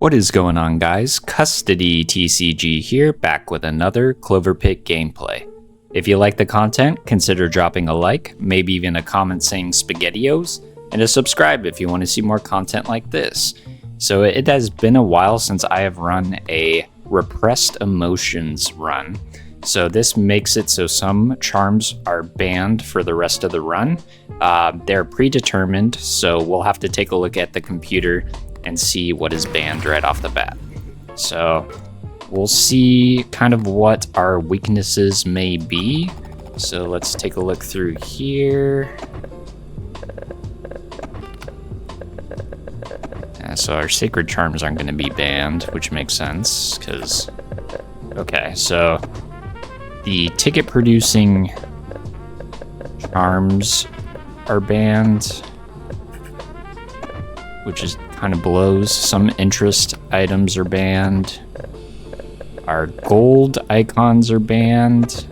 What is going on, guys? Custody TCG here, back with another Clover Pit gameplay. If you like the content, consider dropping a like, maybe even a comment saying SpaghettiOs, and a subscribe if you want to see more content like this. So it has been a while since I have run a Repressed Emotions run. So this makes it so some charms are banned for the rest of the run. They're predetermined, so we'll have to take a look at the computer and see what is banned right off the bat. So we'll see kind of what our weaknesses may be. So let's take a look through here. So our sacred charms aren't going to be banned, which makes sense because, okay, so the ticket producing charms are banned, which is kind of blows. Some interest items are banned. Our gold icons are banned.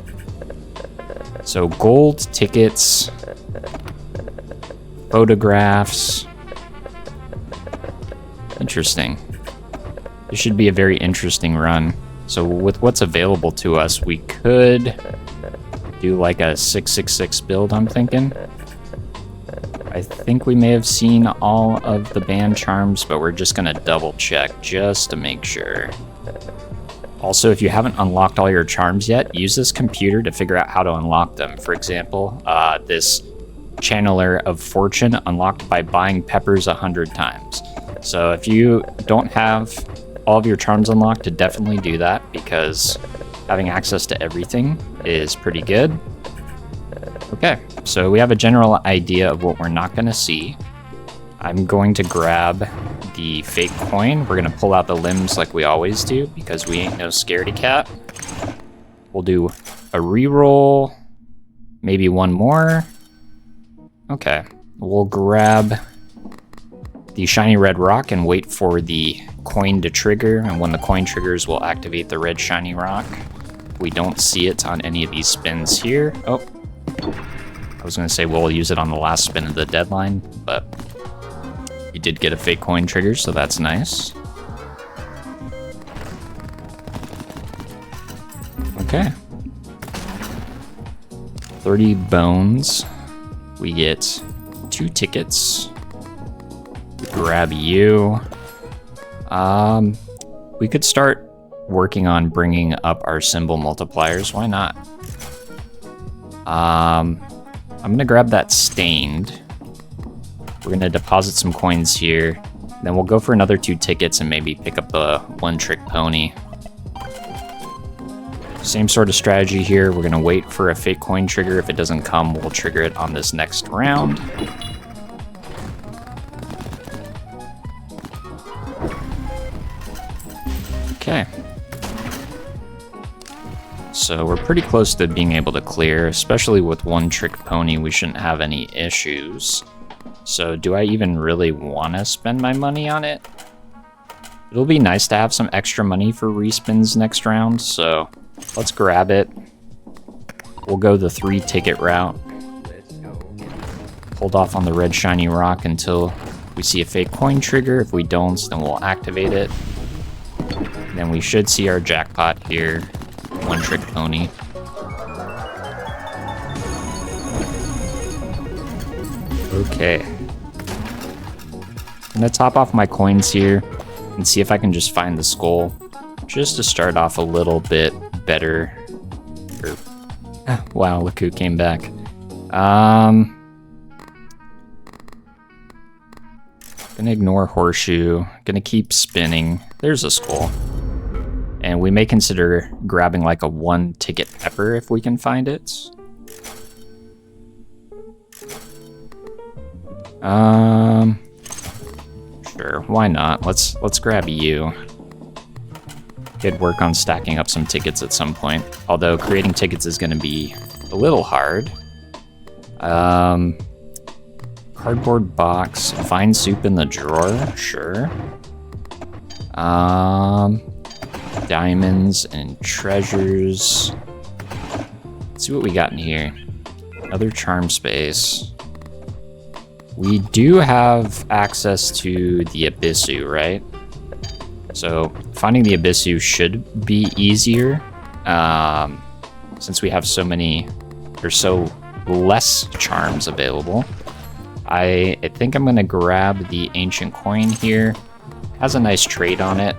So gold tickets, photographs. Interesting. This should be a very interesting run. So with what's available to us, we could do like a 666 build, I'm thinking. I think we may have seen all of the banned charms, but we're just gonna double check just to make sure. Also, if you haven't unlocked all your charms yet, use this computer to figure out how to unlock them. For example, this Channeler of Fortune unlocked by buying peppers 100 times. So if you don't have all of your charms unlocked, definitely do that, because having access to everything is pretty good. Okay, so we have a general idea of what we're not going to see. I'm going to grab the fake coin. We're going to pull out the limbs like we always do, because we ain't no scaredy cat. We'll do a reroll, maybe one more. Okay, we'll grab the shiny red rock and wait for the coin to trigger, and when the coin triggers, we'll activate the red shiny rock. We don't see it on any of these spins here. Oh, I was gonna say we'll use it on the last spin of the deadline, but you did get a fake coin trigger, so that's nice. Okay. 30 bones. We get 2 tickets. Grab you. We could start working on bringing up our symbol multipliers. Why not? I'm gonna grab that stained. We're gonna deposit some coins here. Then we'll go for another 2 tickets and maybe pick up the one-trick pony. Same sort of strategy here. We're gonna wait for a fake coin trigger. If it doesn't come, we'll trigger it on this next round. Okay. So we're pretty close to being able to clear, especially with one-trick pony. We shouldn't have any issues. So do I even really want to spend my money on it? It'll be nice to have some extra money for respins next round, so let's grab it. We'll go the 3-ticket route. Hold off on the red shiny rock until we see a fake coin trigger. If we don't, then we'll activate it. Then we should see our jackpot here. One-trick pony. Okay. I'm gonna top off my coins here and see if I can just find the skull, just to start off a little bit better. Wow, look who came back. Gonna ignore horseshoe. Gonna keep spinning. There's a skull. And we may consider grabbing like a 1-ticket pepper if we can find it. Sure, why not? Let's grab you. Could work on stacking up some tickets at some point. Although creating tickets is gonna be a little hard. Cardboard box, find soup in the drawer, sure. Diamonds and treasures. Let's see what we got in here. Another charm space. We do have access to the Abyssu, right? So finding the Abyssu should be easier, since we have so many, or so less charms available. I think I'm gonna grab the ancient coin here. Has a nice trait on it.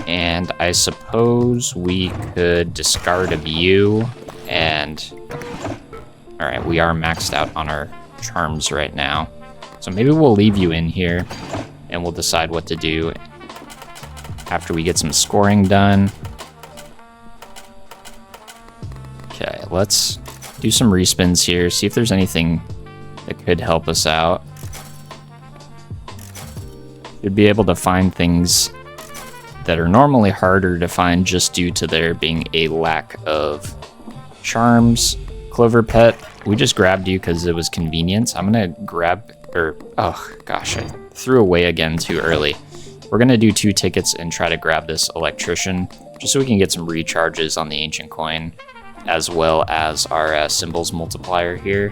And I suppose we could discard a view and... Alright, we are maxed out on our charms right now. So maybe we'll leave you in here and we'll decide what to do after we get some scoring done. Okay, let's do some respins here, see if there's anything that could help us out. You'd be able to find things that are normally harder to find just due to there being a lack of charms. Clover Pet, we just grabbed you because it was convenient. I'm gonna grab, oh gosh, I threw away again too early. We're gonna do 2 tickets and try to grab this electrician, just so we can get some recharges on the ancient coin, as well as our symbols multiplier here.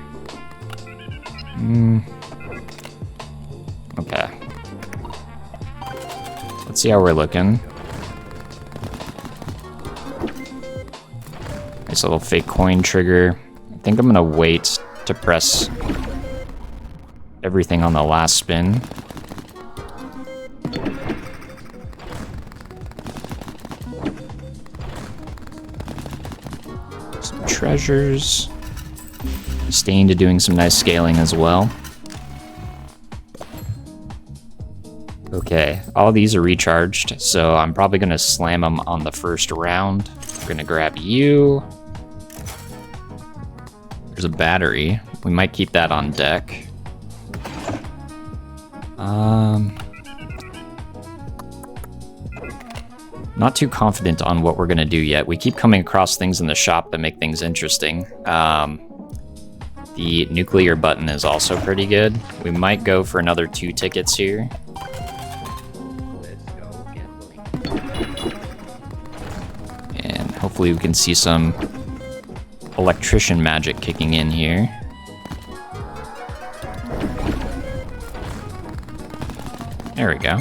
Okay. Let's see how we're looking. Nice little fake coin trigger. I think I'm gonna wait to press everything on the last spin. Some treasures. Stay into doing some nice scaling as well. Okay, all these are recharged, so I'm probably gonna slam them on the first round. We're gonna grab you. There's a battery. We might keep that on deck. Not too confident on what we're gonna do yet. We keep coming across things in the shop that make things interesting. The nuclear button is also pretty good. We might go for another 2 tickets here. And hopefully we can see some electrician magic kicking in here. There we go.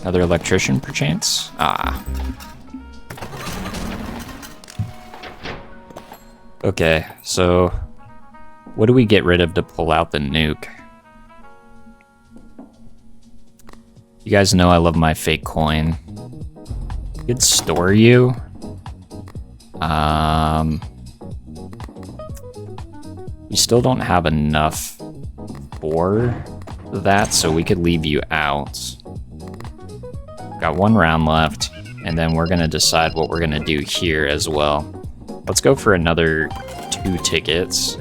Another electrician, perchance? Ah. Okay, so what do we get rid of to pull out the nuke? You guys know I love my fake coin. We could store you. We still don't have enough for that, so we could leave you out. Got 1 round left, and then we're gonna decide what we're gonna do here as well. Let's go for another 2 tickets.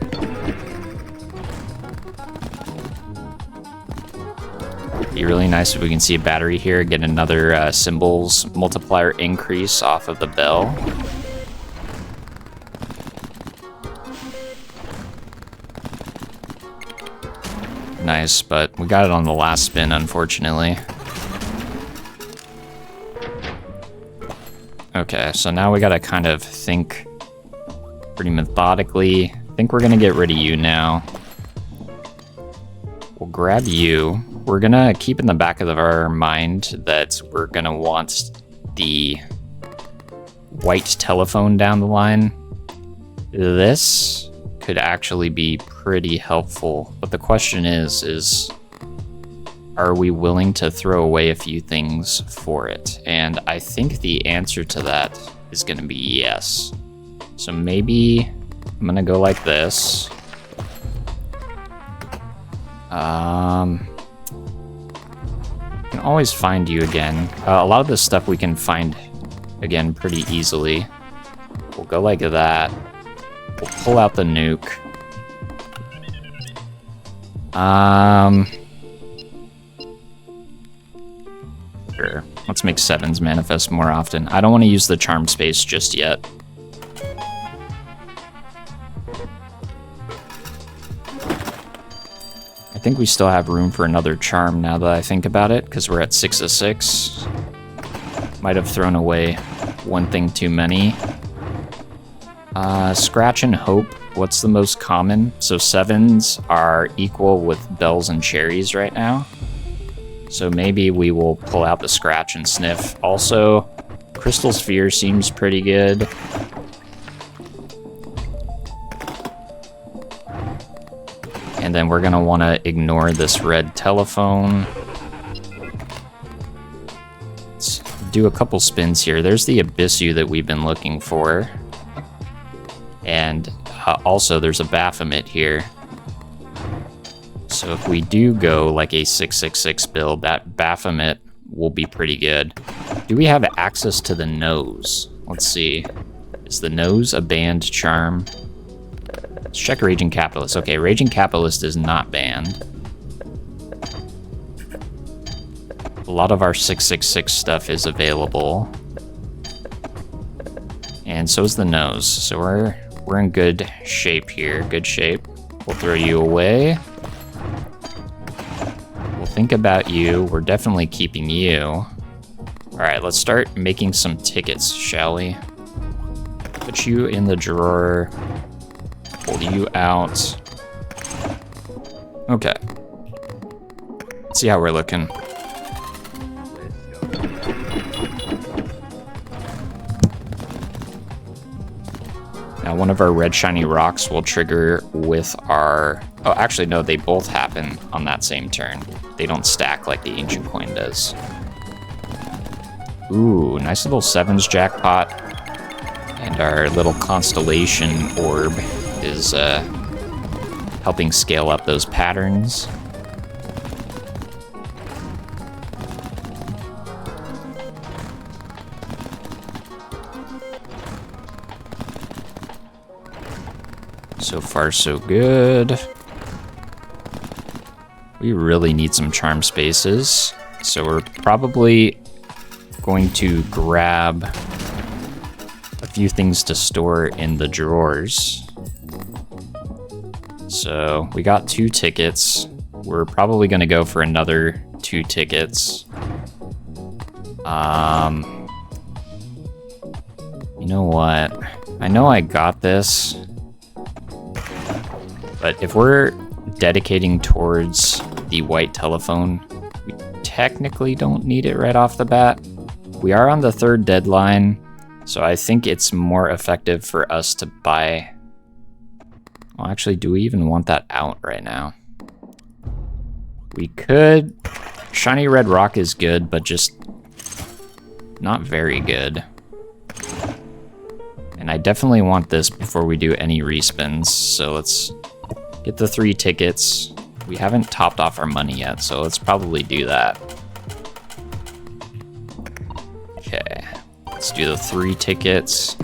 Be really nice if we can see a battery here, get another symbols multiplier increase off of the bell. Nice, but we got it on the last spin, unfortunately. Okay, so now we gotta kind of think pretty methodically. I think we're gonna get rid of you now. We'll grab you. We're gonna keep in the back of our mind that we're gonna want the white telephone down the line. This could actually be pretty helpful, but the question is are we willing to throw away a few things for it? And I think the answer to that is gonna be yes. So maybe I'm gonna go like this. Can always find you again. A lot of this stuff we can find again pretty easily. We'll go like that. We'll pull out the nuke. Sure. Let's make 7s manifest more often. I don't want to use the charm space just yet. I think we still have room for another charm now that I think about it, because we're at 6 of 6. Might have thrown away one thing too many. Scratch and hope. What's the most common? So 7s are equal with bells and cherries right now. So maybe we will pull out the scratch and sniff. Also, crystal sphere seems pretty good. And then we're gonna wanna ignore this red telephone. Let's do a couple spins here. There's the Abyssu that we've been looking for. And also there's a Baphomet here. So if we do go like a 666 build, that Baphomet will be pretty good. Do we have access to the nose? Let's see. Is the nose a banned charm? Let's check Raging Capitalist. Okay, Raging Capitalist is not banned. A lot of our 666 stuff is available. And so is the nose. So we're in good shape here. Good shape. We'll throw you away. We'll think about you. We're definitely keeping you. Alright, let's start making some tickets, shall we? Put you in the drawer. Pull you out. Okay. Let's see how we're looking. Now, one of our red shiny rocks will trigger with our... Oh, actually, no, they both happen on that same turn. They don't stack like the ancient coin does. Ooh, nice little 7s jackpot. And our little constellation orb is helping scale up those patterns. So far, so good. We really need some charm spaces. So we're probably going to grab a few things to store in the drawers. So we got 2 tickets. We're probably going to go for another 2 tickets. You know what? I know I got this. But if we're dedicating towards the white telephone, we technically don't need it right off the bat. We are on the 3rd deadline, so I think it's more effective for us to buy... Well, actually, do we even want that out right now? We could... Shiny red rock is good, but just not very good. And I definitely want this before we do any respins, so let's get the 3 tickets. We haven't topped off our money yet, so let's probably do that. Okay, let's do the 3 tickets.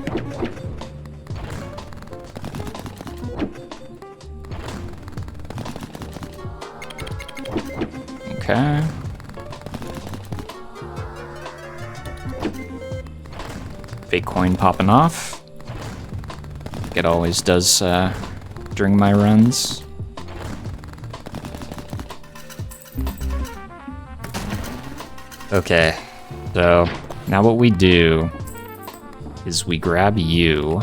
Okay. Fake coin popping off. Like it always does during my runs. Okay, so now what we do is we grab you,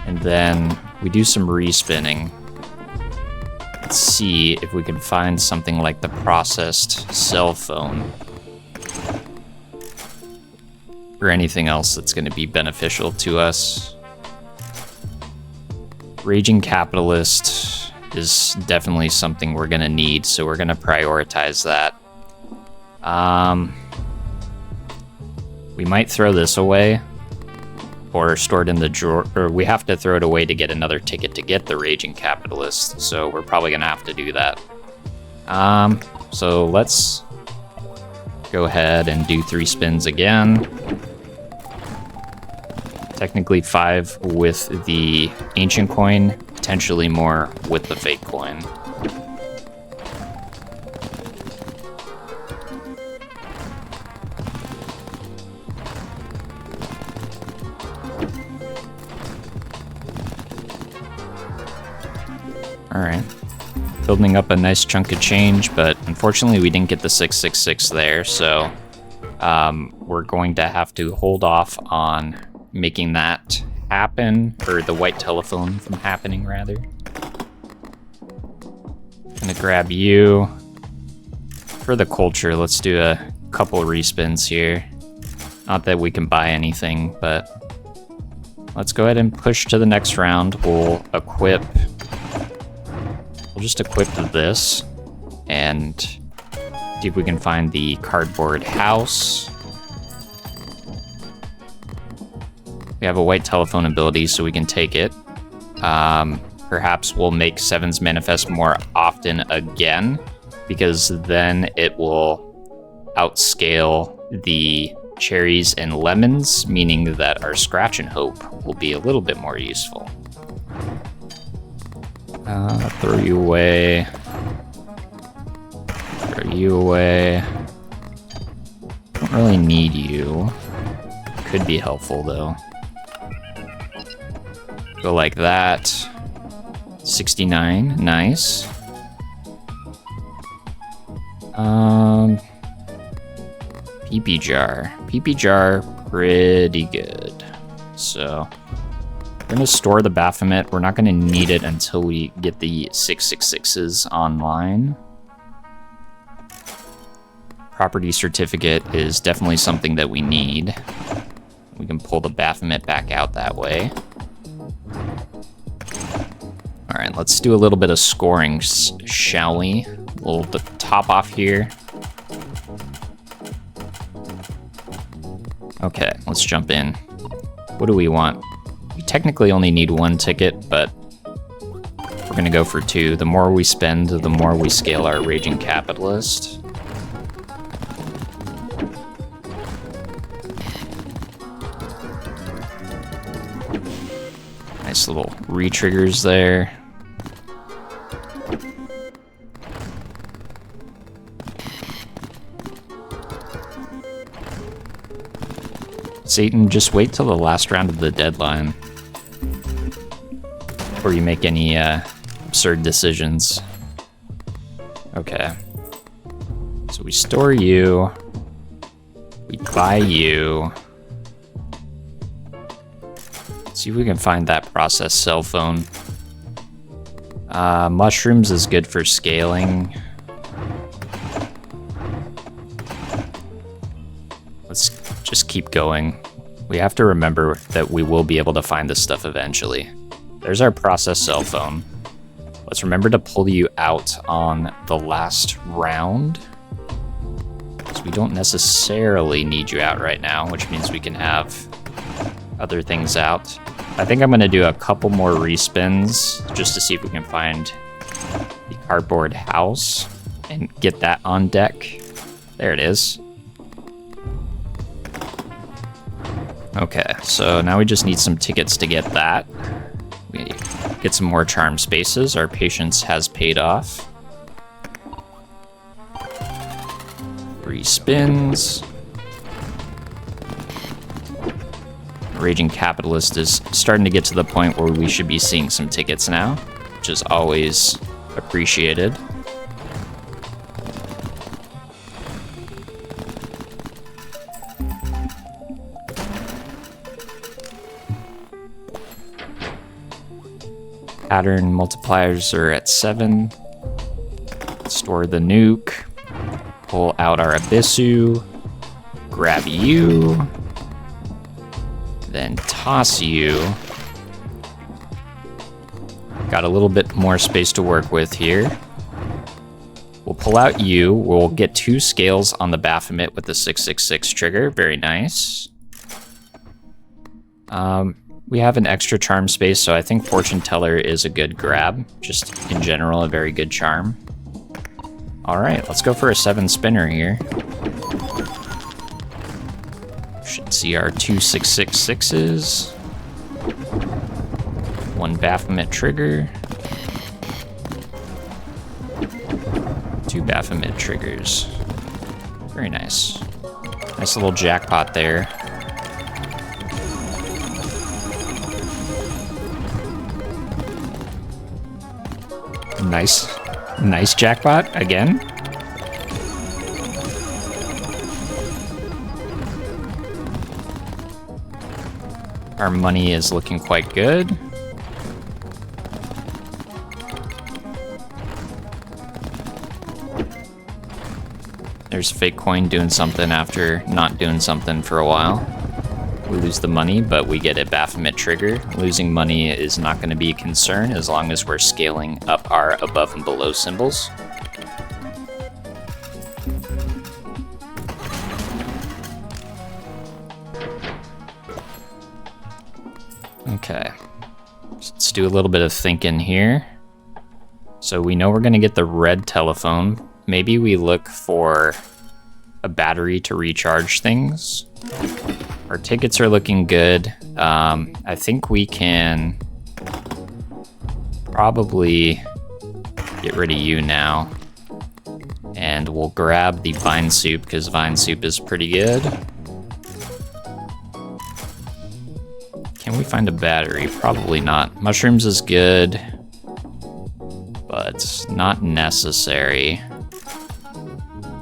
and then we do some respinning. Let's see if we can find something like the processed cell phone. Or anything else that's going to be beneficial to us. Raging Capitalist is definitely something we're going to need, so we're going to prioritize that. We might throw this away, or store it in the drawer, or we have to throw it away to get another ticket to get the Raging Capitalist, so we're probably going to have to do that. So let's go ahead and do 3 spins again. Technically 5 with the ancient coin, potentially more with the fake coin. Alright. Building up a nice chunk of change, but unfortunately we didn't get the 666 there, so we're going to have to hold off on making that happen, or the white telephone from happening, rather. Gonna grab you. For the culture, let's do a couple respins here. Not that we can buy anything, but let's go ahead and push to the next round. We'll just equip this and see if we can find the cardboard house. We have a white telephone ability, so we can take it. Perhaps we'll make Sevens manifest more often again, because then it will outscale the cherries and lemons, meaning that our scratch and hope will be a little bit more useful. Throw you away. Throw you away. Don't really need you. Could be helpful though. Go like that. 69, nice. PP jar. PP jar, pretty good. So, we're gonna store the Baphomet. We're not gonna need it until we get the 666s online. Property certificate is definitely something that we need. We can pull the Baphomet back out that way. All right, let's do a little bit of scoring, shall we? We'll top off here. Okay, let's jump in. What do we want? We technically only need one ticket, but we're gonna go for two. The more we spend, the more we scale our Raging Capitalist. Nice little re-triggers there. Satan, just wait till the last round of the deadline before you make any absurd decisions. Okay. So we store you. We buy you. Let's see if we can find that process cell phone. Mushrooms is good for scaling. Let's just keep going. We have to remember that we will be able to find this stuff eventually. There's our process cell phone. Let's remember to pull you out on the last round, because we don't necessarily need you out right now, which means we can have other things out. I think I'm going to do a couple more respins just to see if we can find the cardboard house and get that on deck. There it is. Okay, so now we just need some tickets to get that. We get some more charm spaces. Our patience has paid off. 3 spins. Raging Capitalist is starting to get to the point where we should be seeing some tickets now, which is always appreciated. Pattern multipliers are at 7. Store the nuke. Pull out our Abyssu. Grab you. Then toss you. Got a little bit more space to work with here. We'll pull out you. We'll get 2 scales on the Baphomet with the 666 trigger. Very nice. We have an extra charm space, so I think Fortune Teller is a good grab. Just in general, a very good charm. All right, let's go for a 7 spinner here. Should see our 2 666s. 1 Baphomet trigger. 2 Baphomet triggers. Very nice. Nice little jackpot there. Nice jackpot again. Our money is looking quite good. There's fake coin doing something after not doing something for a while. We lose the money, but we get a Baphomet trigger. Losing money is not going to be a concern as long as we're scaling up our above and below symbols. Okay, let's do a little bit of thinking here. So we know we're going to get the red telephone. Maybe we look for a battery to recharge things. Our tickets are looking good. I think we can probably get rid of you now. And we'll grab the vine soup because vine soup is pretty good. Can we find a battery? Probably not. Mushrooms is good, but not necessary.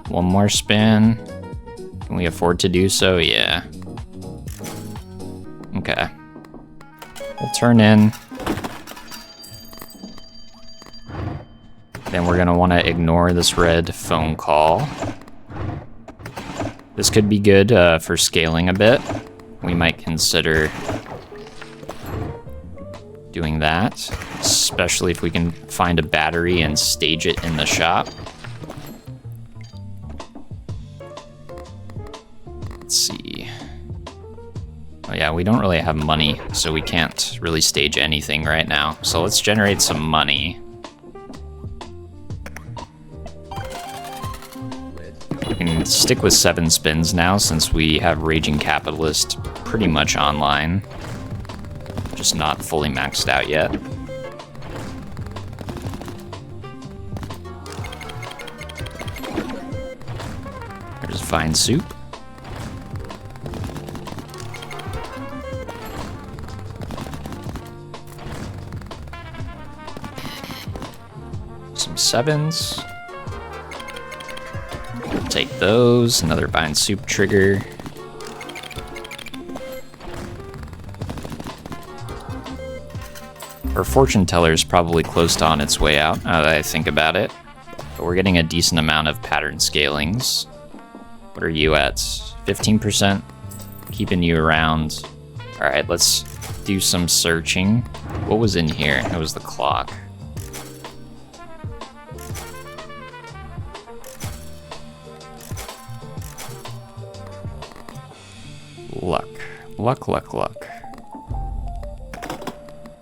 One more spin. Can we afford to do so? Yeah. Okay. We'll turn in. Then we're gonna want to ignore this red phone call. This could be good for scaling a bit. We might consider doing that, especially if we can find a battery and stage it in the shop. Let's see. Oh yeah, we don't really have money, so we can't really stage anything right now. So let's generate some money. We can stick with 7 spins now since we have Raging Capitalist pretty much online. Just not fully maxed out yet. There's vine soup. Some 7s. We'll take those. Another vine soup trigger. Our fortune teller is probably close to on its way out, now that I think about it. But we're getting a decent amount of pattern scalings. What are you at? 15%? Keeping you around. Alright, let's do some searching. What was in here? It was the clock. Luck. Luck.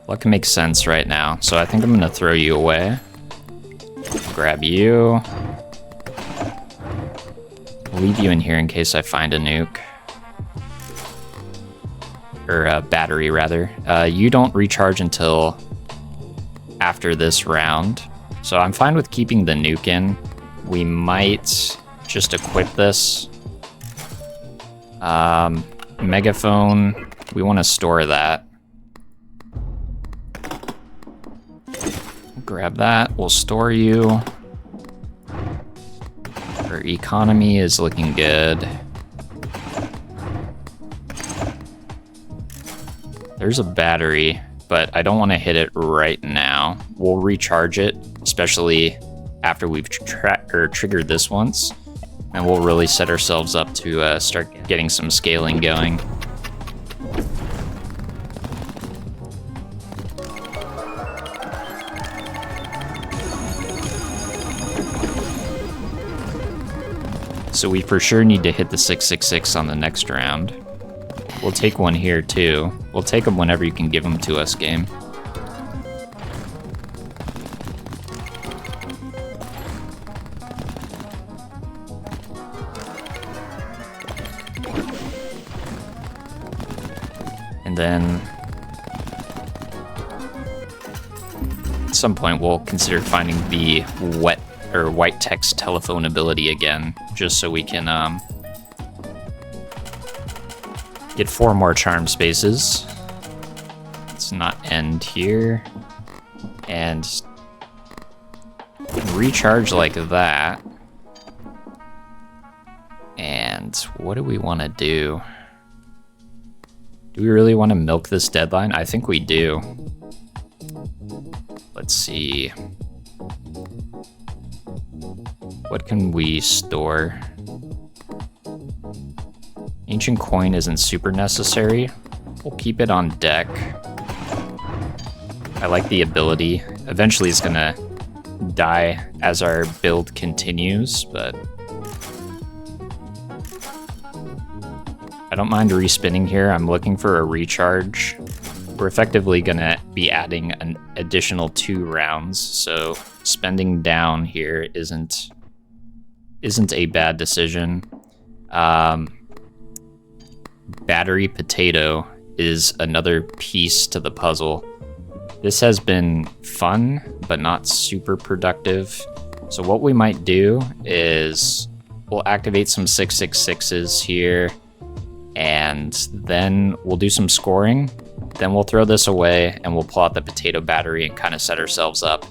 Luck makes sense right now, so I think I'm gonna throw you away. Grab you. Leave you in here in case I find a nuke. Or a battery, rather. You don't recharge until after this round, so I'm fine with keeping the nuke in. We might just equip this. Megaphone, we want to store that. Grab that, we'll store you. Our economy is looking good. There's a battery, but I don't want to hit it right now. We'll recharge it, especially after we've triggered this once. And we'll really set ourselves up to start getting some scaling going. So we for sure need to hit the 666 on the next round. We'll take one here too. We'll take them whenever you can give them to us, game. And then at some point we'll consider finding the wet or white text telephone ability again, just so we can get 4 more charm spaces. Let's not end here. And recharge like that. And what do we want to do? Do we really want to milk this deadline? I think we do. Let's see. What can we store? Ancient coin isn't super necessary. We'll keep it on deck. I like the ability. Eventually it's gonna die as our build continues, but I don't mind respinning here. I'm looking for a recharge. We're effectively gonna be adding an additional 2 rounds, so spending down here isn't a bad decision. Battery potato is another piece to the puzzle. This has been fun, but not super productive. So what we might do is we'll activate some 666s here, and then we'll do some scoring. Then we'll throw this away and we'll pull out the potato battery and kind of set ourselves up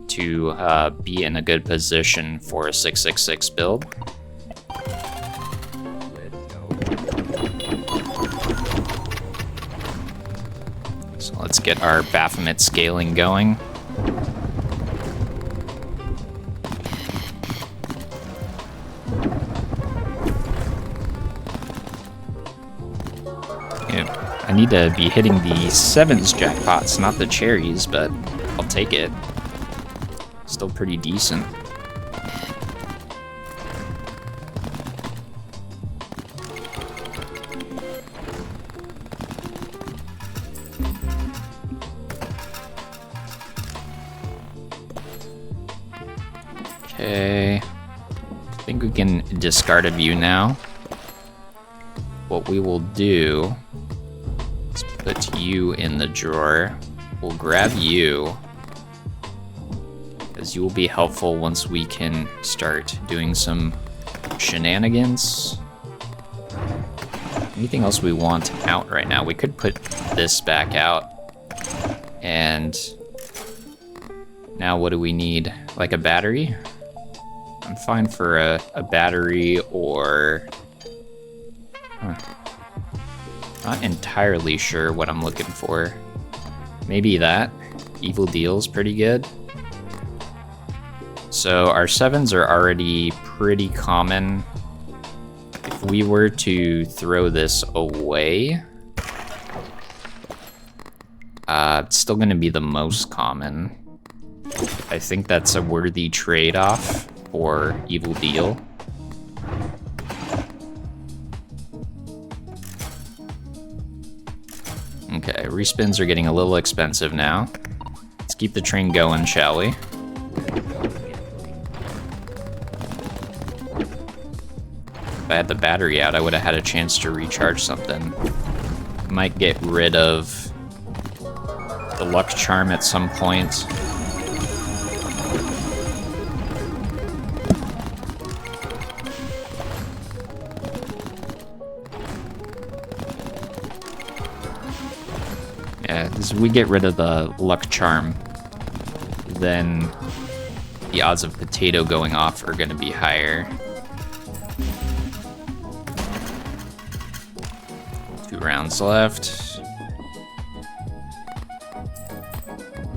to be in a good position for a 666 build. So let's get our Baphomet scaling going. I need to be hitting the 7s jackpots, not the cherries, but I'll take it. Still pretty decent. Okay. I think we can discard a view now. What we will do is put you in the drawer. We'll grab you, because you will be helpful once we can start doing some shenanigans. Anything else we want out right now? We could put this back out. And now what do we need? Like a battery? I'm fine for a battery or... Not entirely sure what I'm looking for. Maybe that. Evil Deal's pretty good. So our 7s are already pretty common. If we were to throw this away, it's still going to be the most common. I think that's a worthy trade-off for Evil Deal. Okay, respins are getting a little expensive now. Let's keep the train going, shall we? If I had the battery out, I would have had a chance to recharge something. Might get rid of the luck charm at some point. Yeah, as we get rid of the luck charm, then the odds of potato going off are going to be higher. 2 rounds left.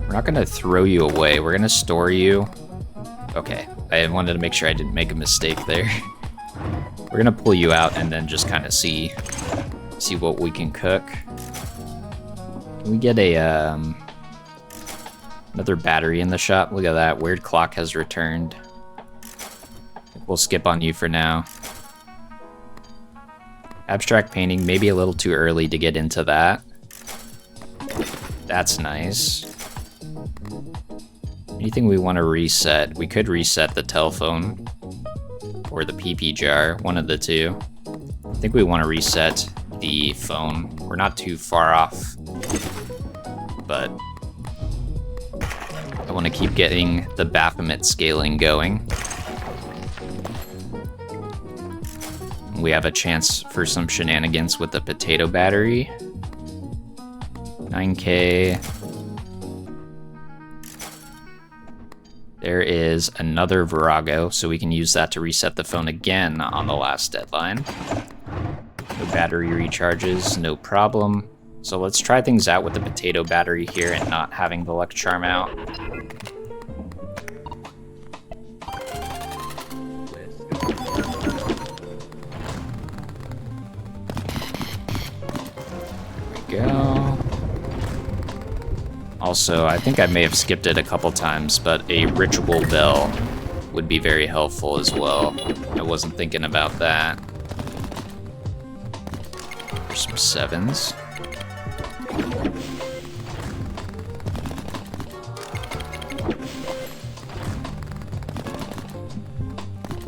We're not going to throw you away. We're going to store you. Okay, I wanted to make sure I didn't make a mistake there. We're going to pull you out and then just kind of see what we can cook. Can we get a another battery in the shop? Look at that. Weird clock has returned. We'll skip on you for now. Abstract painting, maybe a little too early to get into that. That's nice. Anything we want to reset? We could reset the telephone or the PP jar, one of the two. I think we want to reset the phone. We're not too far off, but I want to keep getting the Baphomet scaling going. We have a chance for some shenanigans with the potato battery. 9K. There is another Virago, so we can use that to reset the phone again on the last deadline. No battery recharges, no problem. So let's try things out with the potato battery here and not having the luck charm out. There we go. Also, I think I may have skipped it a couple times, but a ritual bell would be very helpful as well. I wasn't thinking about that. There's some 7s.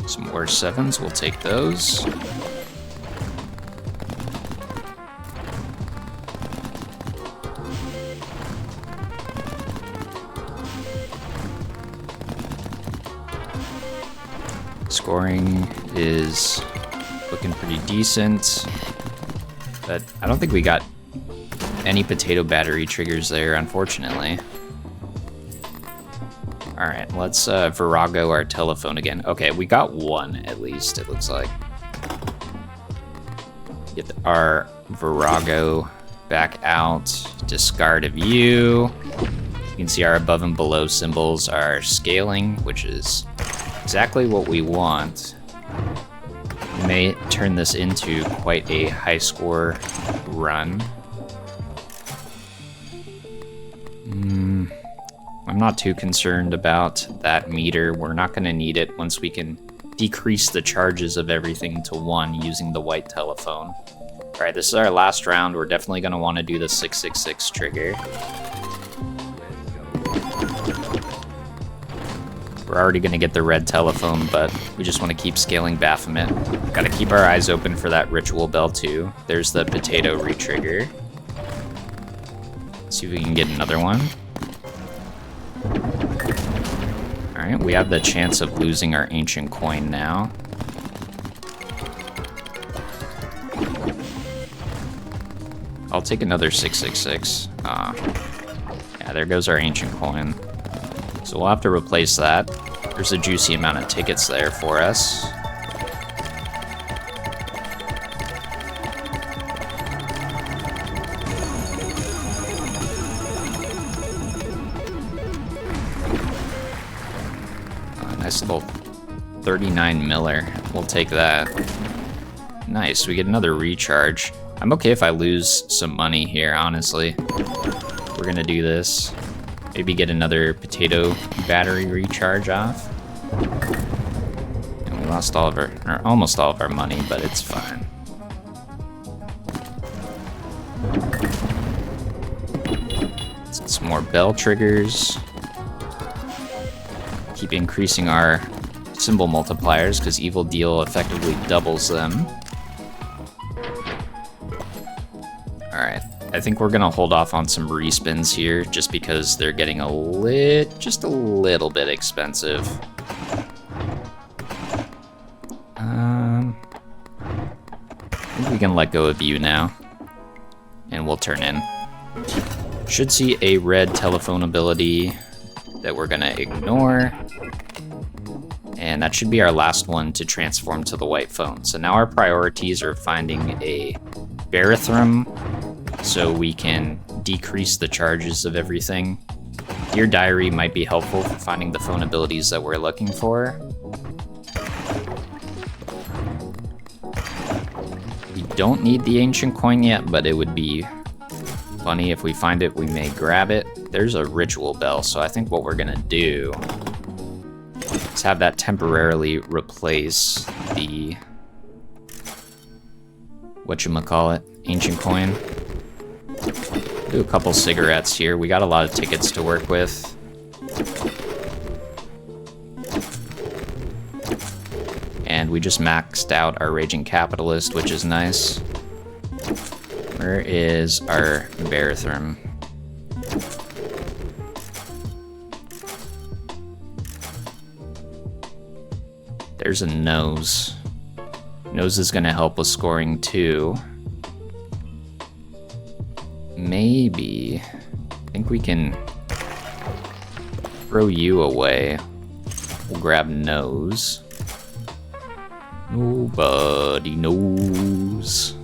Some more 7s, we'll take those. Scoring is looking pretty decent, but I don't think we got any potato battery triggers there, unfortunately. Alright, let's Virago our telephone again. Okay, we got one at least, it looks like. Get our Virago back out, discard a view. You can see our above and below symbols are scaling, which is exactly what we want. We may turn this into quite a high score run. I'm not too concerned about that meter. We're not going to need it once we can decrease the charges of everything to 1 using the white telephone. Alright, this is our last round. We're definitely going to want to do the 666 trigger. We're already going to get the red telephone, but we just want to keep scaling Baphomet. Got to keep our eyes open for that ritual bell too. There's the potato retrigger. See if we can get another one. Alright, we have the chance of losing our ancient coin now. I'll take another 666. Yeah, there goes our ancient coin. So we'll have to replace that. There's a juicy amount of tickets there for us. Nice little 39 miller. We'll take that. Nice, we get another recharge. I'm okay if I lose some money here, honestly. We're gonna do this. Maybe get another potato battery recharge off. And we lost all of our, or almost all of our money, but it's fine. Some more bell triggers. Keep increasing our symbol multipliers because Evil Deal effectively doubles them. Alright, I think we're gonna hold off on some respins here just because they're getting just a little bit expensive. I think we can let go of you now, and we'll turn in. Should see a red telephone ability that we're gonna ignore. And that should be our last one to transform to the white phone. So now our priorities are finding a Barathrum so we can decrease the charges of everything. Dear Diary might be helpful for finding the phone abilities that we're looking for. We don't need the ancient coin yet, but it would be funny if we find it, we may grab it. There's a ritual bell, so I think what we're gonna do is have that temporarily replace the whatchamacallit, ancient coin. Do a couple cigarettes here. We got a lot of tickets to work with. And we just maxed out our Raging Capitalist, which is nice. Where is our Barathrum? There's a nose. Nose is gonna help with scoring too. Maybe. I think we can throw you away. We'll grab nose. Nobody knows.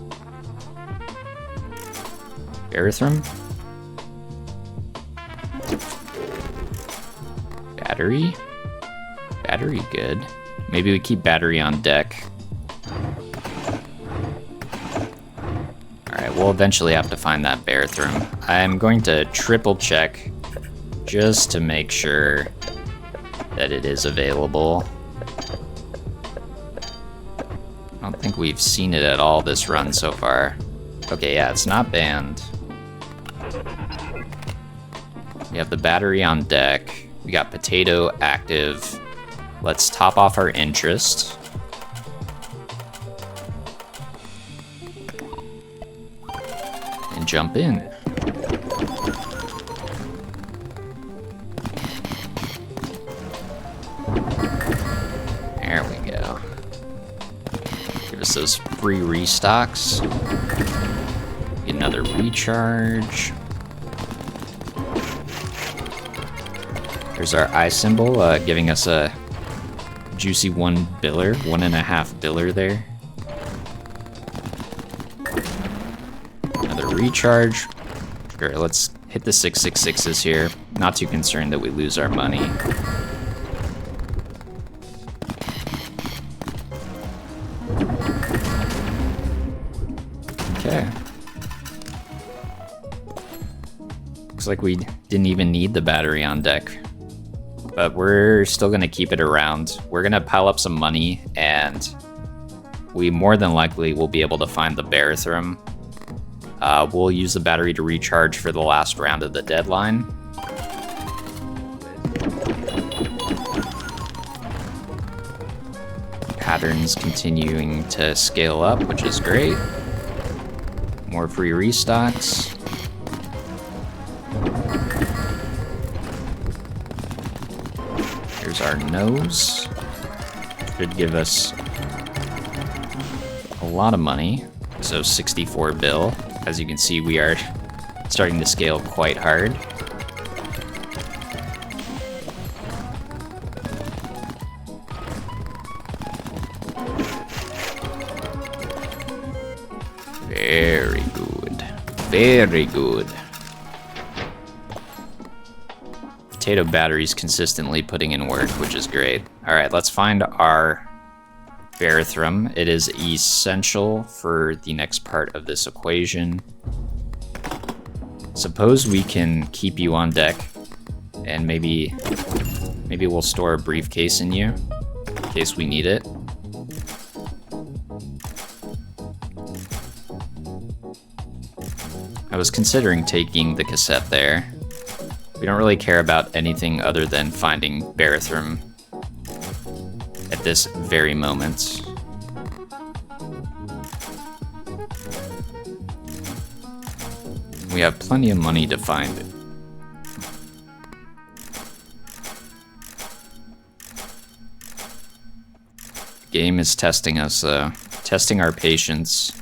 Barythrum? Battery? Battery good. Maybe we keep battery on deck. Alright, we'll eventually have to find that Barythrum. I'm going to triple check just to make sure that it is available. I don't think we've seen it at all this run so far. Okay, yeah, it's not banned. We have the battery on deck. We got potato active. Let's top off our interest. And jump in. There we go. Give us those free restocks. Get another recharge. There's our eye symbol, giving us a juicy 1 biller, 1.5 biller there. Another recharge. Sure, let's hit the 666s here. Not too concerned that we lose our money. Okay. Looks like we didn't even need the battery on deck. But we're still going to keep it around. We're going to pile up some money, and we more than likely will be able to find the Barythrum. We'll use the battery to recharge for the last round of the deadline. Patterns continuing to scale up, which is great. More free restocks. Here's our nose. Should give us a lot of money. So 64 bill. As you can see, we are starting to scale quite hard. Very good. Very good. Potato batteries consistently putting in work, which is great. All right, let's find our Barythrum. It is essential for the next part of this equation. Suppose we can keep you on deck, and maybe we'll store a briefcase in you in case we need it. I was considering taking the cassette there. We don't really care about anything other than finding Barythrum at this very moment. We have plenty of money to find it. The game is testing us, testing our patience.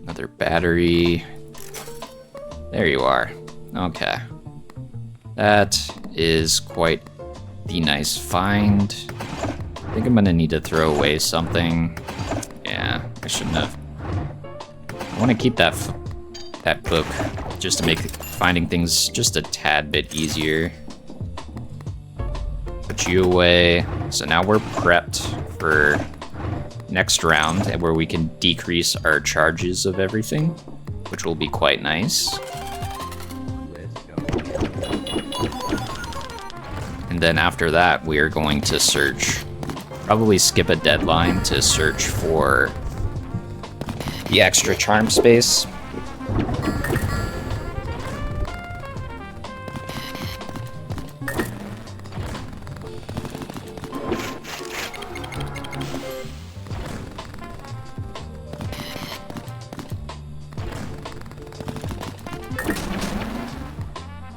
Another battery. There you are. Okay. That is quite the nice find. I think I'm gonna need to throw away something. Yeah, I shouldn't have. I want to keep that book just to make finding things just a tad bit easier. Put you away. So now we're prepped for next round, where we can decrease our charges of everything, which will be quite nice. And then after that, we are going to search, probably skip a deadline to search for the extra charm space.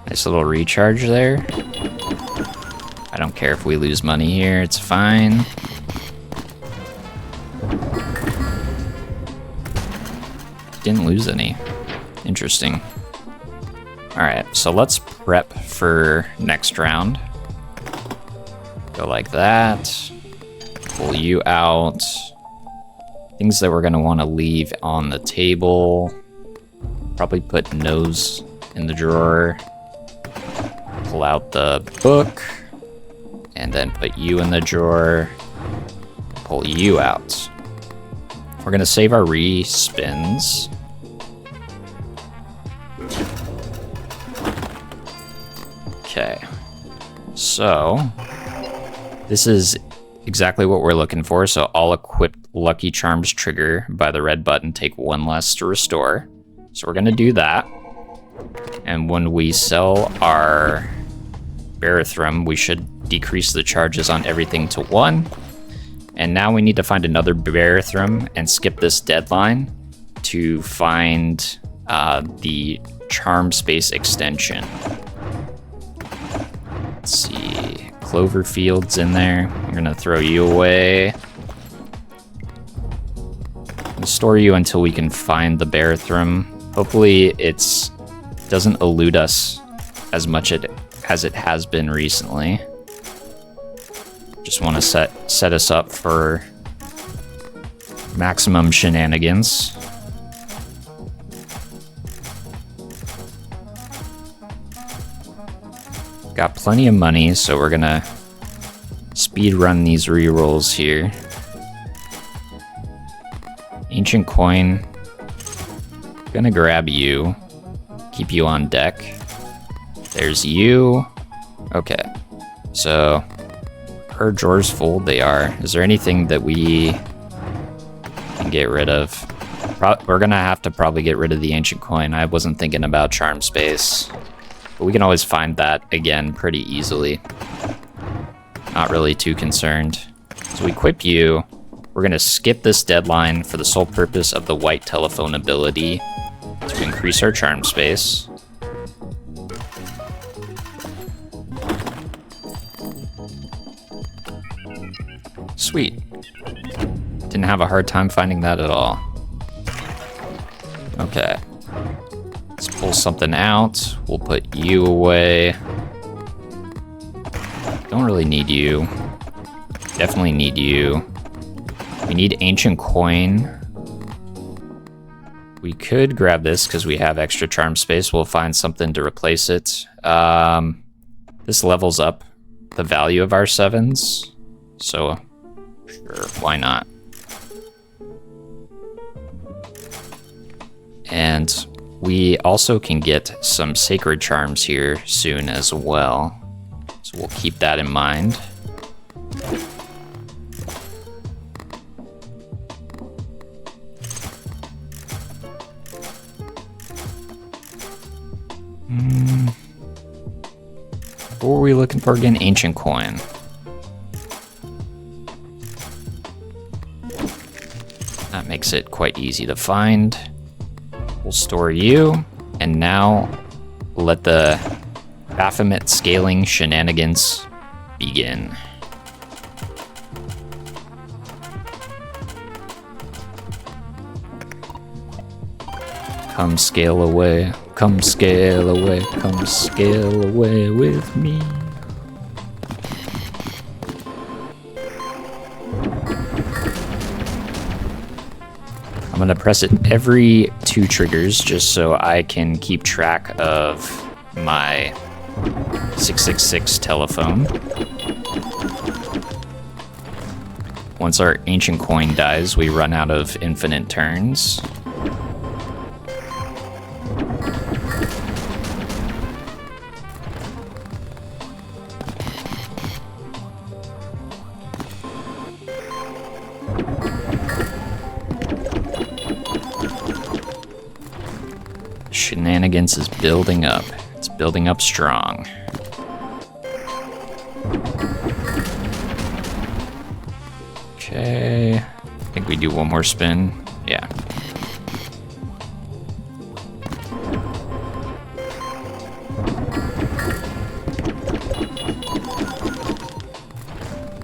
Nice little recharge there. I don't care if we lose money here, it's fine. Didn't lose any. Interesting. Alright, so let's prep for next round. Go like that. Pull you out. Things that we're gonna want to leave on the table. Probably put nose in the drawer. Pull out the book. And then put you in the drawer. Pull you out. We're gonna save our re-spins. Okay. So, this is exactly what we're looking for. So all equipped Lucky Charms trigger by the red button, take 1 less to restore. So we're gonna do that. And when we sell our Barathrum, we should decrease the charges on everything to 1. And now we need to find another Barathrum and skip this deadline to find the Charm Space extension. Let's see, Cloverfield's in there. I'm gonna throw you away. We'll store you until we can find the Barathrum. Hopefully it doesn't elude us as much as it has been recently. Just want to set us up for maximum shenanigans. Got plenty of money, so we're gonna speed run these rerolls here. Ancient coin. Gonna grab you. Keep you on deck. There's you. Okay. So, her drawers full, they are. Is there anything that we can get rid of? We're gonna have to probably get rid of the ancient coin. I wasn't thinking about charm space. But we can always find that again pretty easily. Not really too concerned. So we equip you. We're gonna skip this deadline for the sole purpose of the white telephone ability to increase our charm space. Sweet. Didn't have a hard time finding that at all. Okay. Let's pull something out. We'll put you away. Don't really need you. Definitely need you. We need ancient coin. We could grab this because we have extra charm space. We'll find something to replace it. This levels up the value of our 7s. So, sure, why not? And we also can get some sacred charms here soon as well. So we'll keep that in mind. What were we looking for again? Ancient coin. That makes it quite easy to find. We'll store you, and now let the Baphomet scaling shenanigans begin. Come scale away, come scale away, come scale away with me. I'm gonna press it every 2 triggers just so I can keep track of my 666 telephone. Once our ancient coin dies, we run out of infinite turns. Shenanigans is building up. It's building up strong. Okay. I think we do one more spin. Yeah.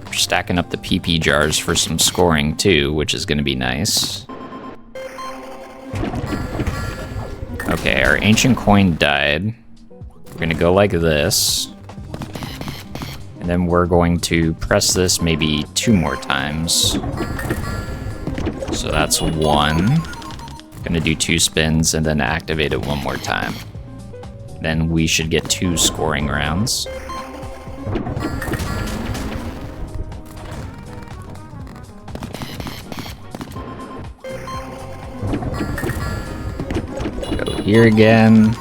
We're stacking up the PP jars for some scoring too, which is going to be nice. Okay, our ancient coin died. We're gonna go like this. And then we're going to press this maybe 2 more times. So that's 1. Gonna do 2 spins and then activate it 1 more time. Then we should get 2 scoring rounds. Go here again.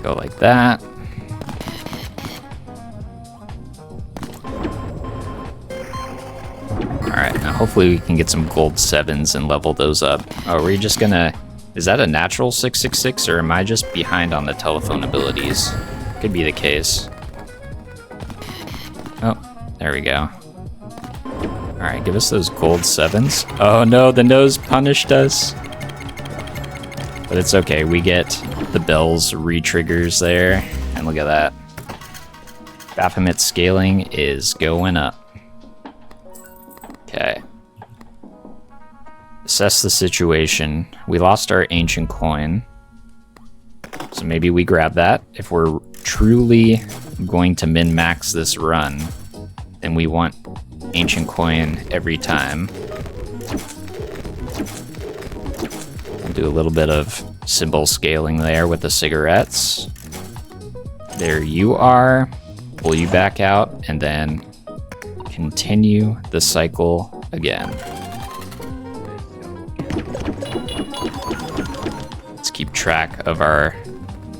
Go like that. Alright, now hopefully we can get some gold 7s and level those up. Oh, we're just gonna... Is that a natural 666, or am I just behind on the telephone abilities? Could be the case. Oh, there we go. Alright, give us those gold 7s. Oh no, the nose punished us. But it's okay, we get the bells re-triggers there. And look at that. Baphomet scaling is going up. Okay. Assess the situation. We lost our ancient coin. So maybe we grab that. If we're truly going to min-max this run, then we want ancient coin every time. We'll do a little bit of symbol scaling there with the cigarettes. There you are. Pull you back out and then continue the cycle again. Let's keep track of our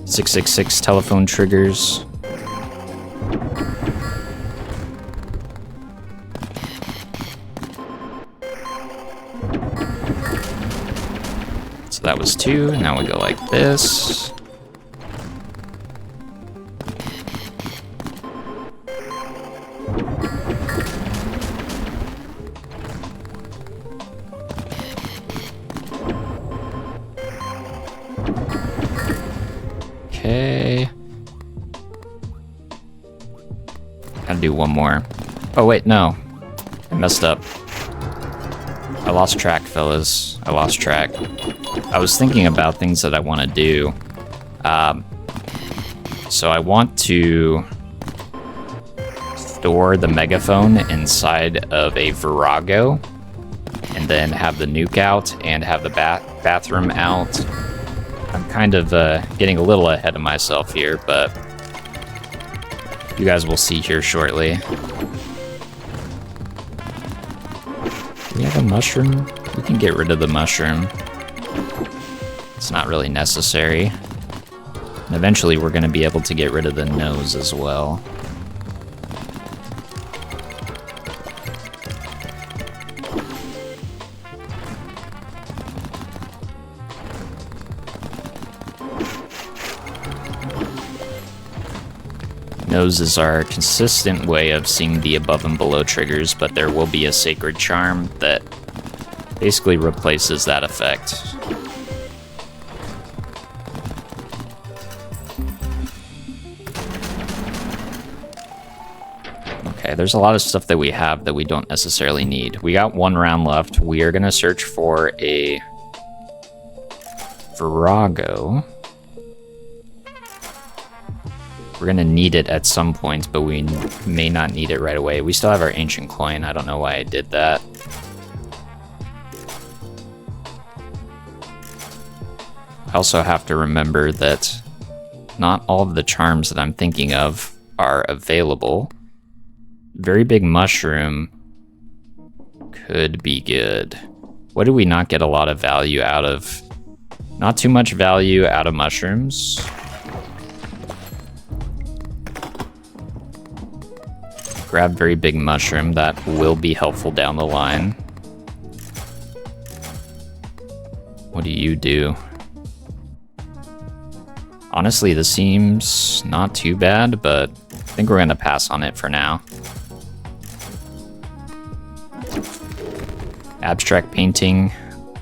666 telephone triggers. So that was 2, now we go like this. Okay. Gotta do one more. Oh wait, no. I messed up. I lost track, fellas. I lost track. I was thinking about things that I want to do. So I want to store the megaphone inside of a Virago, and then have the nuke out and have the bathroom out. I'm kind of getting a little ahead of myself here, but you guys will see here shortly. Do we have a mushroom? We can get rid of the mushroom. It's not really necessary. And eventually we're going to be able to get rid of the nose as well. Noses are a consistent way of seeing the above and below triggers, but there will be a sacred charm that basically replaces that effect. Okay, there's a lot of stuff that we have that we don't necessarily need. We got 1 round left. We are going to search for a Virago. We're going to need it at some point, but we may not need it right away. We still have our ancient coin. I don't know why I did that. I also have to remember that not all of the charms that I'm thinking of are available. Very big mushroom could be good. What did we not get a lot of value out of? Not too much value out of mushrooms. Grab very big mushroom. That will be helpful down the line. What do you do? Honestly, this seems not too bad, but I think we're going to pass on it for now. Abstract painting,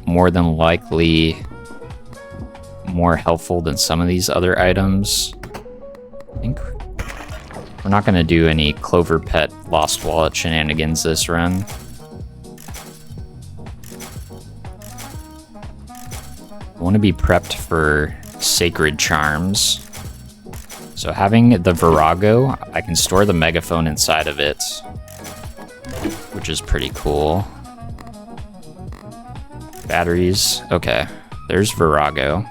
more than likely more helpful than some of these other items. I think we're not going to do any Clover Pet Lost Wallet shenanigans this run. want to be prepped for sacred charms. So having the Virago, I can store the megaphone inside of it, which is pretty cool. Batteries, okay, there's Virago.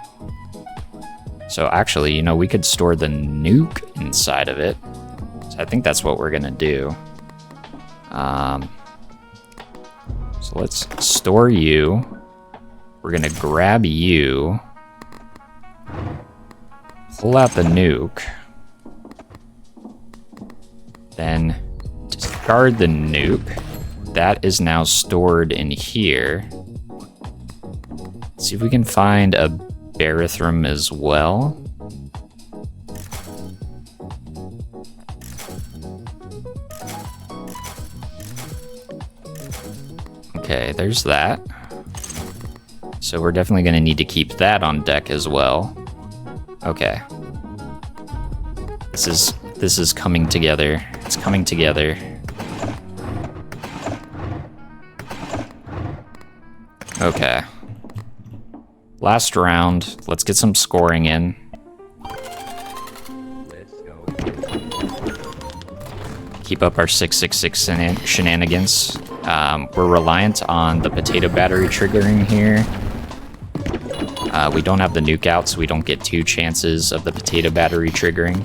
So actually, you know, we could store the nuke inside of it. So I think that's what we're gonna do. So let's store you. We're gonna grab you. Pull out the nuke. Then discard the nuke. That is now stored in here. Let's see if we can find a Barathrum as well. Okay, there's that. So we're definitely going to need to keep that on deck as well. Okay. This is coming together. It's coming together. Okay. Last round. Let's get some scoring in. Let's go. Keep up our 666 shenanigans. We're reliant on the potato battery triggering here. We don't have the nuke out, so we don't get 2 chances of the potato battery triggering.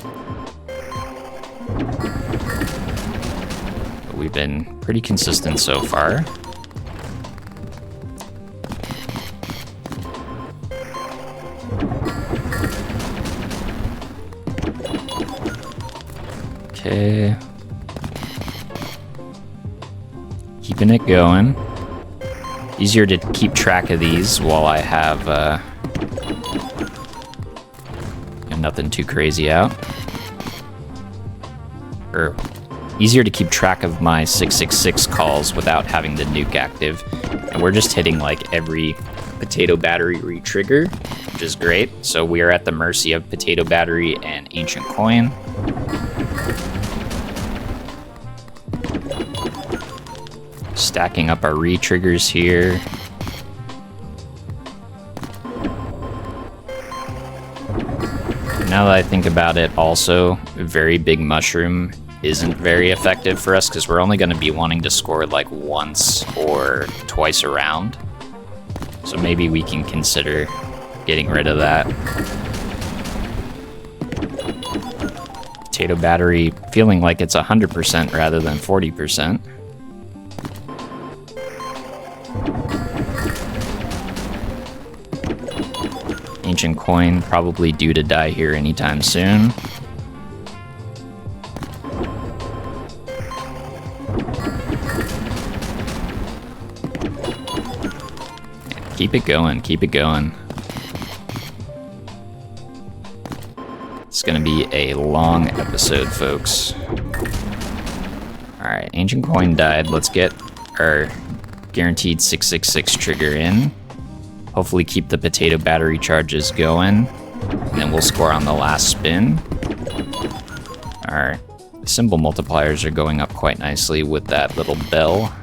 But we've been pretty consistent so far. Okay. Keeping it going. Easier to keep track of these while I have nothing too crazy out. Or easier to keep track of my 666 calls without having the nuke active. And we're just hitting like every potato battery re-trigger, which is great. So we are at the mercy of potato battery and ancient coin. Stacking up our re-triggers here. Now that I think about it, also, very big mushroom isn't very effective for us because we're only going to be wanting to score like once or twice a round. So maybe we can consider getting rid of that. Potato battery feeling like it's 100% rather than 40%. Ancient coin probably due to die here anytime soon. Keep it going, keep it going. It's gonna be a long episode, folks. Alright, ancient coin died. Let's get our guaranteed 666 trigger in. Hopefully keep the potato battery charges going. And then we'll score on the last spin. Alright. The symbol multipliers are going up quite nicely with that little bell.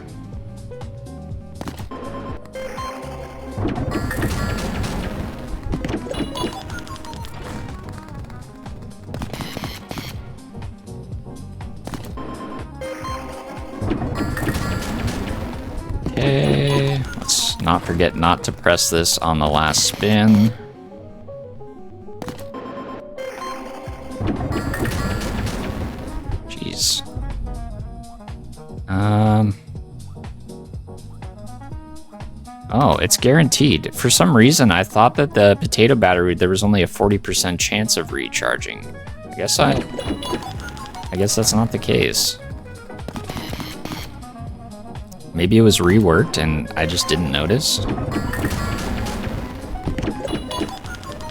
Okay. Let's not forget not to press this on the last spin. Jeez. Oh, it's guaranteed. For some reason, I thought that the potato battery, there was only a 40% chance of recharging. I guess that's not the case. Maybe it was reworked and I just didn't notice.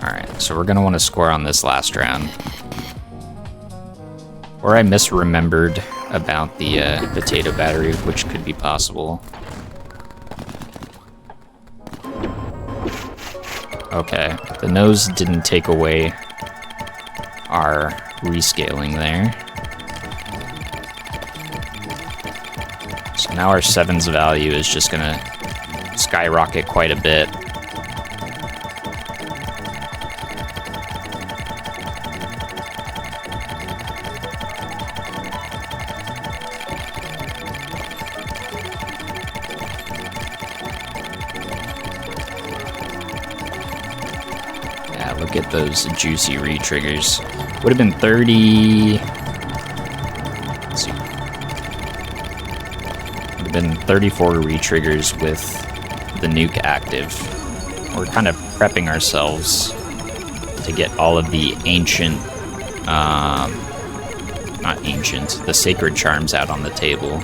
Alright, so we're gonna want to score on this last round. Or I misremembered about the potato battery, which could be possible. Okay, the nose didn't take away our rescaling there. So now our 7's value is just gonna skyrocket quite a bit. Look at those juicy re-triggers. Would have been 30... Let's see. Would have been 34 re-triggers with the nuke active. We're kind of prepping ourselves to get all of the ancient... not ancient, the sacred charms out on the table.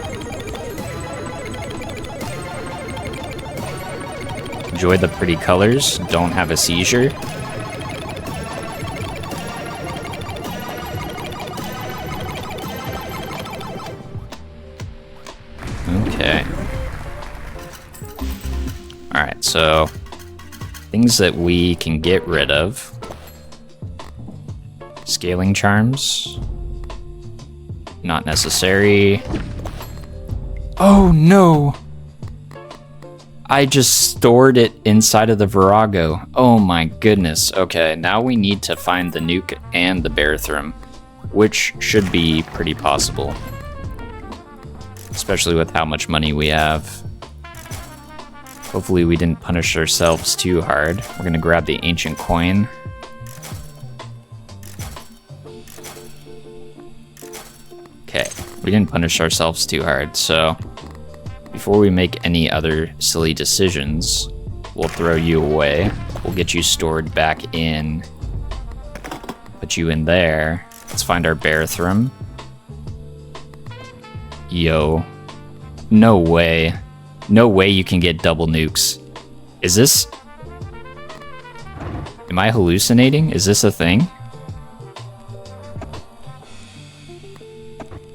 Enjoy the pretty colors, don't have a seizure. Okay. Alright, so things that we can get rid of. Scaling charms. Not necessary. Oh no! I just stored it inside of the Virago. Oh my goodness. Okay, now we need to find the nuke and the Barathrum, which should be pretty possible. Especially with how much money we have. Hopefully we didn't punish ourselves too hard. We're gonna grab the ancient coin. Okay, we didn't punish ourselves too hard, so before we make any other silly decisions, we'll throw you away. We'll get you stored back in. Put you in there. Let's find our Barathrum. Yo. No way. No way you can get double nukes. Is this... Am I hallucinating? Is this a thing?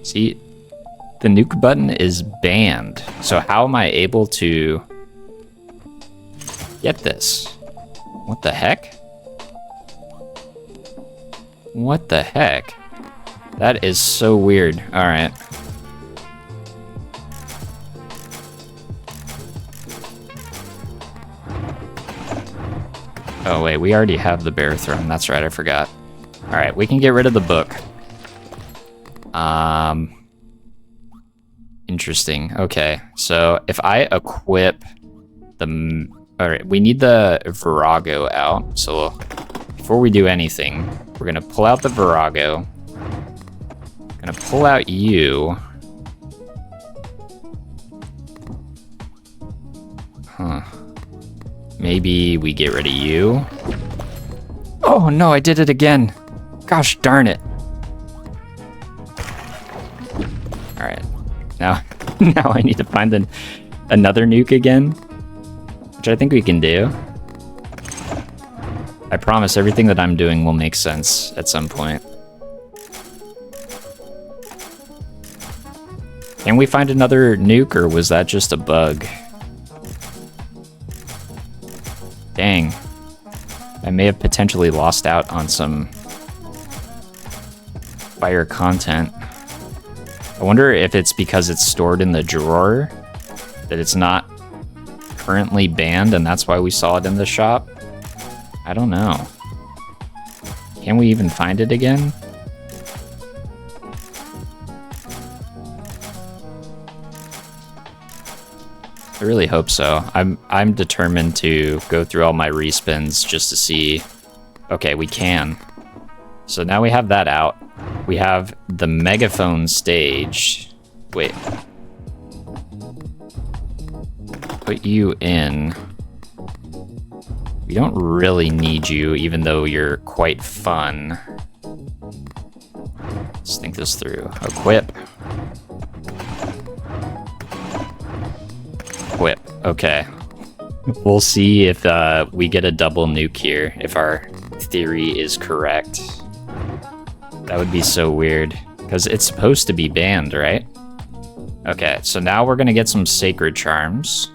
See... The nuke button is banned. So how am I able to get this? What the heck? What the heck? That is so weird. Alright. Oh wait, we already have the Barathrum. That's right, I forgot. Alright, we can get rid of the book. Interesting. Okay, so if I equip the... Alright, we need the Virago out. So before we do anything, we're going to pull out the Virago. Going to pull out you. Huh. Maybe we get rid of you. Oh no, I did it again. Gosh darn it. Alright. Now I need to find another nuke again, which I think we can do. I promise everything that I'm doing will make sense at some point. Can we find another nuke, or was that just a bug? Dang. I may have potentially lost out on some fire content. I wonder if it's because it's stored in the drawer, that it's not currently banned, and that's why we saw it in the shop. I don't know. Can we even find it again? I really hope so. I'm determined to go through all my respins just to see. Okay, we can. So now we have that out. We have the megaphone stage. Wait. Put you in. We don't really need you, even though you're quite fun. Let's think this through. Equip. Equip. Okay. We'll see if we get a double nuke here, if our theory is correct. That would be so weird, because it's supposed to be banned, right? Okay, so now we're gonna get some sacred charms.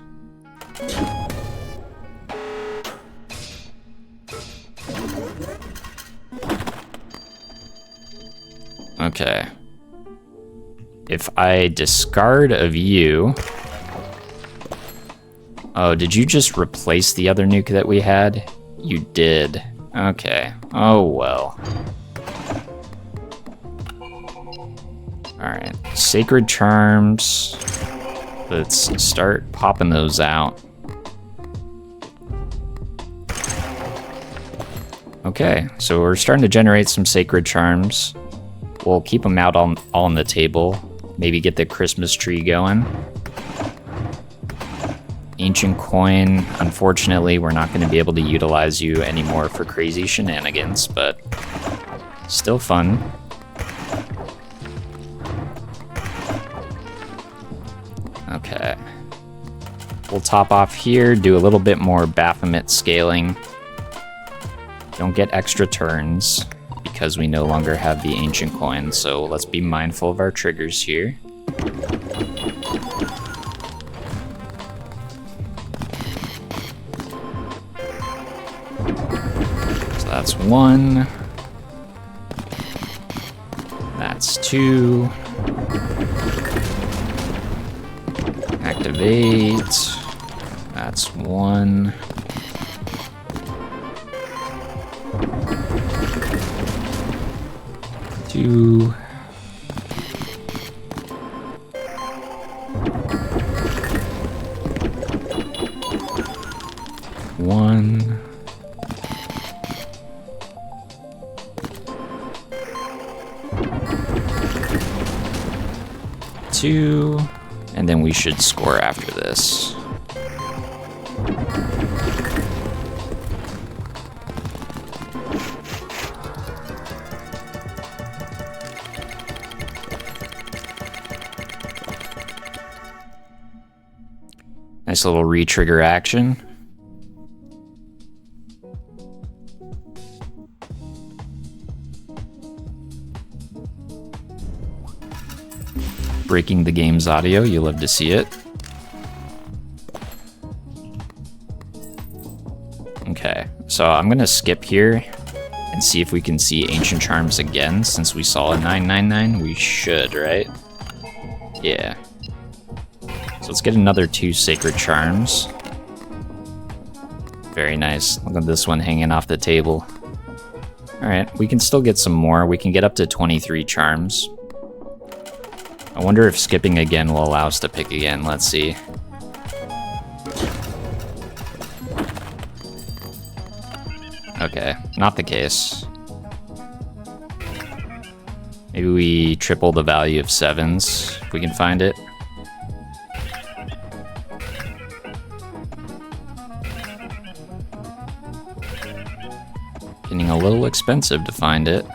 Okay. If I discard of you... Oh, did you just replace the other nuke that we had? You did. Okay. Oh, well. Alright. Sacred charms. Let's start popping those out. Okay, so we're starting to generate some sacred charms. We'll keep them out all on the table. Maybe get the Christmas tree going. Ancient coin. Unfortunately, we're not going to be able to utilize you anymore for crazy shenanigans, but still fun. Okay. We'll top off here, do a little bit more Baphomet scaling. Don't get extra turns because we no longer have the ancient coin, so let's be mindful of our triggers here. So that's 1. That's 2. Activate. That's 1. Two. 1. 2. And then we should score after this. Nice little re-trigger action. Breaking the game's audio, you love to see it. Okay, so I'm gonna skip here and see if we can see Ancient Charms again, since we saw a 999. We should, right? Yeah. So let's get another 2 Sacred Charms. Very nice. Look at this one hanging off the table. Alright, we can still get some more. We can get up to 23 charms. I wonder if skipping again will allow us to pick again. Let's see. Okay, not the case. Maybe we triple the value of 7s, if we can find it. Getting a little expensive to find it.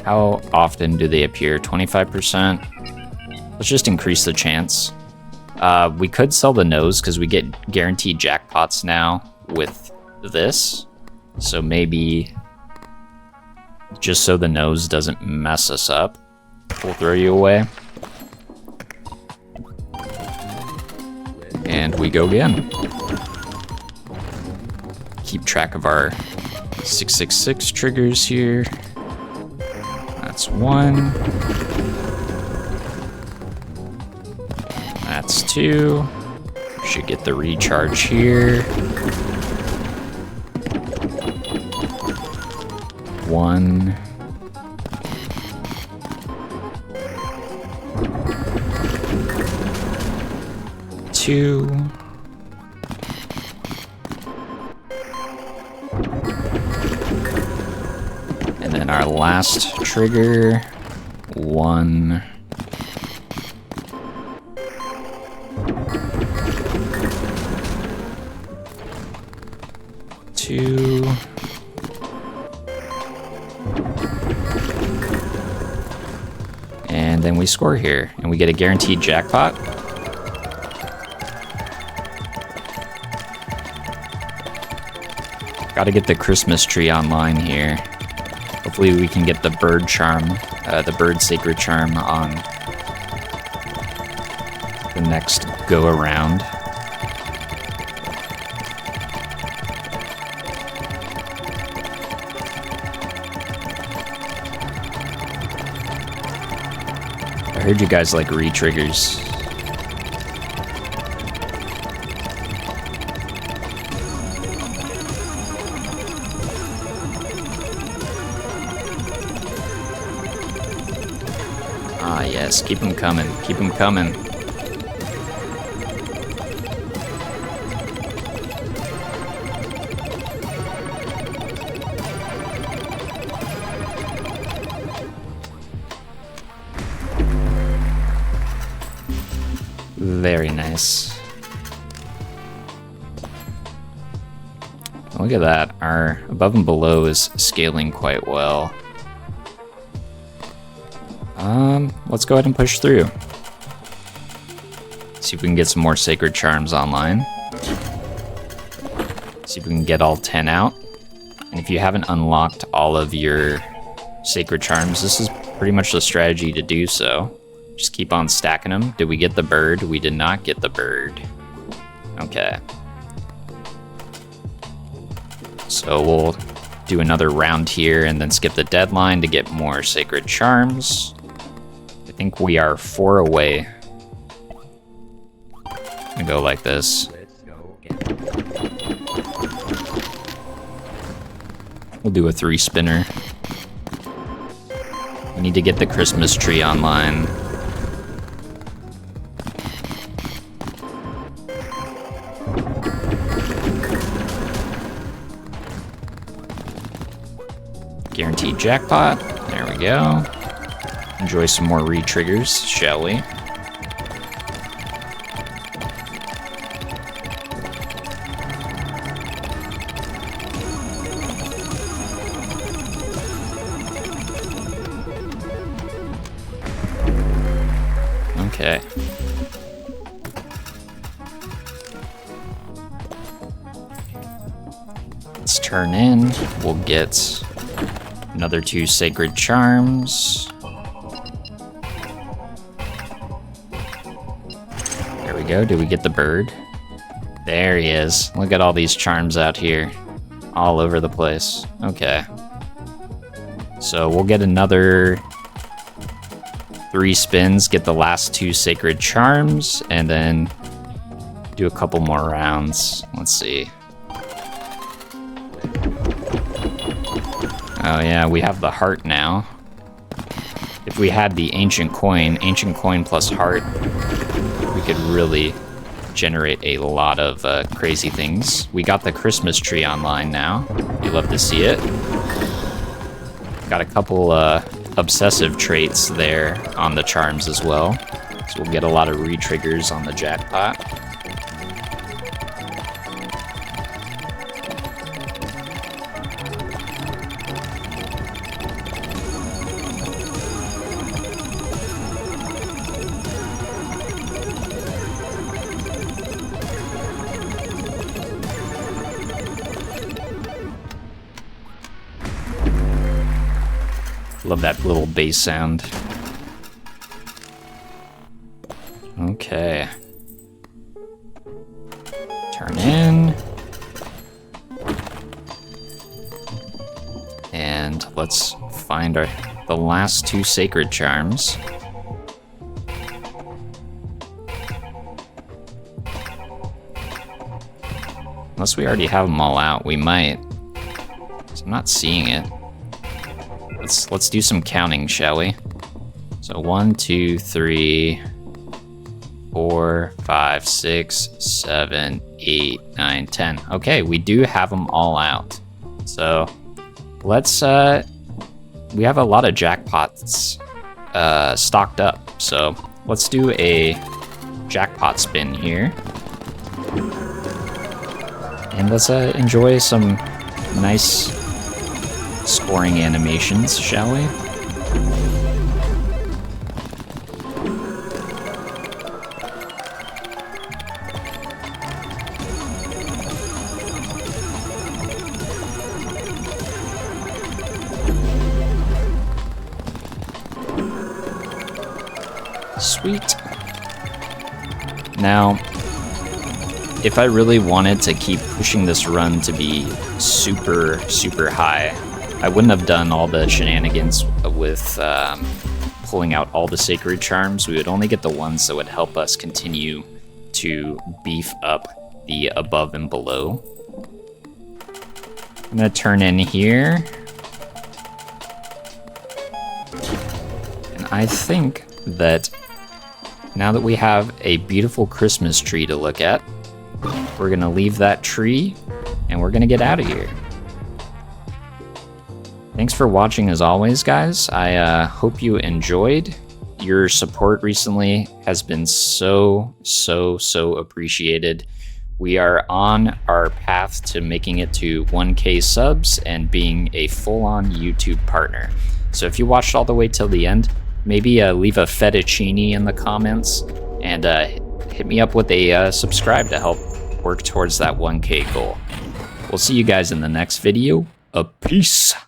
How often do they appear? 25%? Let's just increase the chance. We could sell the nose because we get guaranteed jackpots now with this. So maybe just so the nose doesn't mess us up, we'll throw you away. And we go again. Keep track of our 666 triggers here. That's 1. That's 2. Should get the recharge here. 1. 2. And then our last trigger, 1. 2. And then we score here, and we get a guaranteed jackpot. Gotta get the Christmas tree online here. Hopefully we can get the bird charm, the bird sacred charm on the next go around. I heard you guys like re-triggers. Ah, yes, keep them coming, keep them coming. Very nice. Look at that. Our above and below is scaling quite well. Let's go ahead and push through. See if we can get some more sacred charms online. See if we can get all 10 out. And if you haven't unlocked all of your sacred charms, this is pretty much the strategy to do so. Just keep on stacking them. Did we get the bird? We did not get the bird. Okay. So we'll do another round here and then skip the deadline to get more sacred charms. I think we are 4 away. I'm gonna go like this. We'll do a 3-spinner. We need to get the Christmas tree online. Guaranteed jackpot. There we go. Enjoy some more re-triggers, shall we? Okay. Let's turn in. We'll get another 2 sacred charms. There we go. Did we get the bird? There he is. Look at all these charms out here. All over the place. Okay. So we'll get another 3 spins, get the last 2 sacred charms, and then do a couple more rounds. Let's see. Oh yeah, we have the heart now. If we had the ancient coin plus heart, we could really generate a lot of crazy things. We got the Christmas tree online now. You love to see it. Got a couple obsessive traits there on the charms as well. So we'll get a lot of re-triggers on the jackpot. Love that little bass sound. Okay. Turn in. And let's find the last 2 sacred charms. Unless we already have them all out, we might. So I'm not seeing it. Let's do some counting, shall we? So 1, 2, 3, 4, 5, 6, 7, 8, 9, 10. Okay, we do have them all out. So let's we have a lot of jackpots stocked up. So let's do a jackpot spin here. And let's enjoy some nice scoring animations, shall we? Sweet. Now, if I really wanted to keep pushing this run to be super, super high, I wouldn't have done all the shenanigans with pulling out all the sacred charms. We would only get the ones that would help us continue to beef up the above and below. I'm gonna turn in here. And I think that now that we have a beautiful Christmas tree to look at, we're gonna leave that tree and we're gonna get out of here. Thanks for watching as always, guys. I hope you enjoyed. Your support recently has been so appreciated. We are on our path to making it to 1K subs and being a full-on YouTube partner. So if you watched all the way till the end, maybe leave a fettuccine in the comments and hit me up with a subscribe to help work towards that 1K goal. We'll see you guys in the next video. Peace!